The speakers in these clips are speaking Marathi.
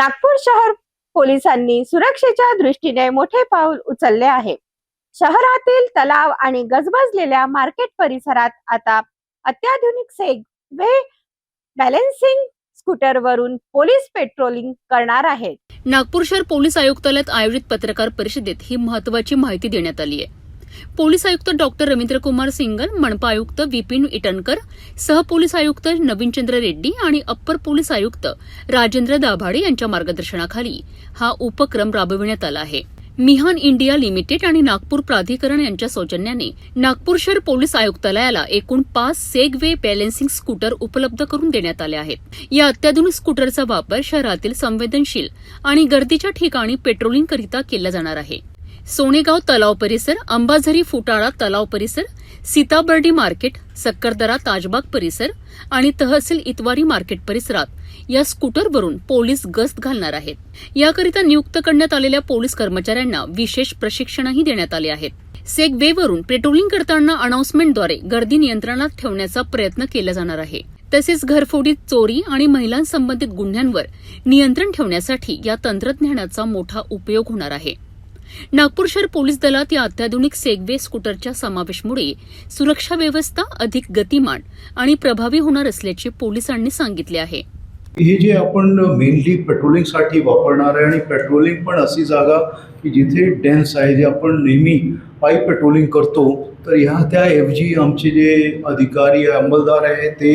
नागपूर शहर पोलिसांनी सुरक्षेच्या दृष्टीने मोठे पाऊल उचलले आहे. शहरातील तलाव आणि गजबजलेल्या मार्केट परिसरात आता अत्याधुनिक सेगवे बॅलेन्सिंग स्कूटरवरून पोलीस पेट्रोलिंग करणार आहेत. नागपूर शहर पोलीस आयुक्तालयात आयोजित पत्रकार परिषदेत ही महत्वाची माहिती देण्यात आली आहे. पोलीस आयुक्त डॉक्टर रवींद्र कुमार सिंगल, मनपा आयुक्त विपिन इटनकर, सहपोलीस आयुक्त नवीनचंद्र रेड्डी आणि अप्पर पोलीस आयुक्त राजेंद्र दाभाडे यांच्या मार्गदर्शनाखाली हा उपक्रम राबविण्यात आला आहे. मिहान इंडिया लिमिटेड आणि नागपूर प्राधिकरण यांच्या सौजन्याने नागपूर शहर पोलीस आयुक्तालयाला एकूण 5 सेगवे बॅलेन्सिंग स्कूटर उपलब्ध करून देण्यात आले आहेत. या अत्याधुनिक स्कूटरचा वापर शहरातील संवेदनशील आणि गर्दीच्या ठिकाणी पेट्रोलिंगकरिता केला जाणार आहे. सोनेगाव तलाव परिसर, अंबाझरी फुटाळा तलाव परिसर, सीताबर्डी मार्केट, सक्करदरा ताजबाग परिसर आणि तहसील इतवारी मार्केट परिसरात या स्कूटरवरून पोलीस गस्त घालणार आहेत. याकरिता नियुक्त करण्यात आलेल्या पोलीस कर्मचाऱ्यांना विशेष प्रशिक्षणही देण्यात आले आहेत. सेगवेवरून पेट्रोलिंग करताना अनाउन्समेंटद्वारे गर्दी नियंत्रणात ठेवण्याचा प्रयत्न केला जाणार आहे. तसेच घरफोडी, चोरी आणि महिलांसंबंधित गुन्ह्यांवर नियंत्रण ठेवण्यासाठी या तंत्रज्ञानाचा मोठा उपयोग होणार आहे. नागपूर शहर पोलीस दलात या अत्याधुनिक सेगवे स्कूटरच्या समावेशमुळे सुरक्षा व्यवस्था अधिक गतिमान आणि प्रभावी होणार असल्याचे पोलिसांनी सांगितले आहे. हे जे आपण मेनली पेट्रोलिंगसाठी वापरणार आहे आणि पेट्रोलिंग पण अशी जागा की जिथे डेन्स आहे, जे आपण नेहमी पायी पेट्रोलिंग करतो, तर त्या ऐवजी आमचे जे अधिकारी अंमलदार आहे ते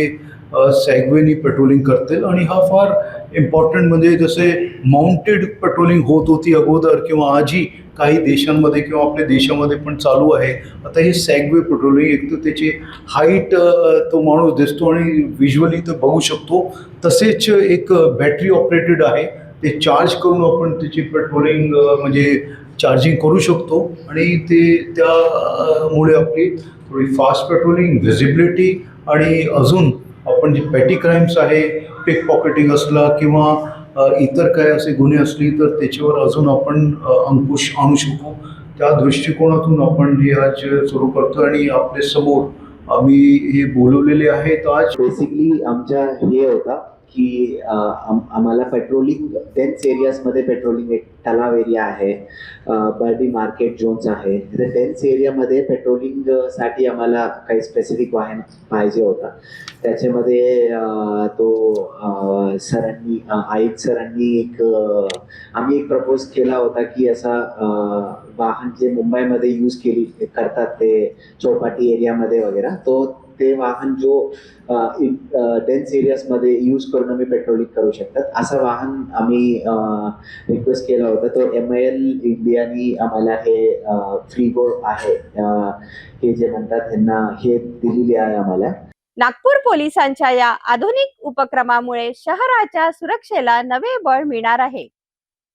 सेगवेनी पेट्रोलिंग करतील. आणि हा फार इम्पॉर्टंट, म्हणजे जसे माउंटेड पेट्रोलिंग होत होती अगोदर किंवा आजही काही देशांमध्ये किंवा आपल्या देशामध्ये पण चालू आहे. आता हे सेगवे पेट्रोलिंग, एक तर त्याची हाईट तो माणूस दिसतो आणि व्हिज्युअली तो बघू शकतो. तसेच एक बॅटरी ऑपरेटेड आहे, ते चार्ज करून आपण त्याची पेट्रोलिंग म्हणजे चार्जिंग करू शकतो आणि ते त्यामुळे आपली थोडी फास्ट पेट्रोलिंग, व्हिजिबिलिटी आणि अजून आपण जे पेटी क्राईम्स आहे, पिक पॉकेटिंग असला किंवा इतर काय असे गुन्हे असली तर त्याच्यावर अजून आपण अंकुश आणू शकू. त्या दृष्टिकोनातून आपण हे आज सुरू करतो आणि आपल्या समोर आम्ही हे बोलवलेले आहेत. आज बेसिकली आमच्या हे होता की आम्हाला पेट्रोलिंग डेन्स एरियाजमध्ये पेट्रोलिंग, एक तलाव एरिया आहे, बर्डी मार्केट झोन्स आहे, तर डेन्स एरियामध्ये पेट्रोलिंगसाठी आम्हाला काही स्पेसिफिक वाहन पाहिजे होता. त्याच्यामध्ये सरांनी, आयुक्त सरांनी आम्ही एक प्रपोज केला होता की असा वाहन जे मुंबईमध्ये यूज करतात ते चौपाटी एरियामध्ये वगैरे, ते वाहन जो डेन्स एरियाजमध्ये यूज करून आम्ही पेट्रोलिंग करू शकतात, असं वाहन आम्ही रिक्वेस्ट केला होता. तो MIL इंडियानी आम्हाला हे फ्रीगो आहे, हे जे म्हणतात त्यांना, हे दिलेली आहे आम्हाला. नागपूर पोलिसांच्या या आधुनिक उपक्रमामुळे शहराच्या सुरक्षेला नवे बळ मिळणार आहे.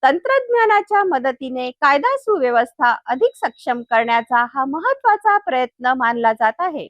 तंत्रज्ञानाच्या मदतीने कायदा सुव्यवस्था अधिक सक्षम करण्याचा हा महत्त्वाचा प्रयत्न मानला जात आहे.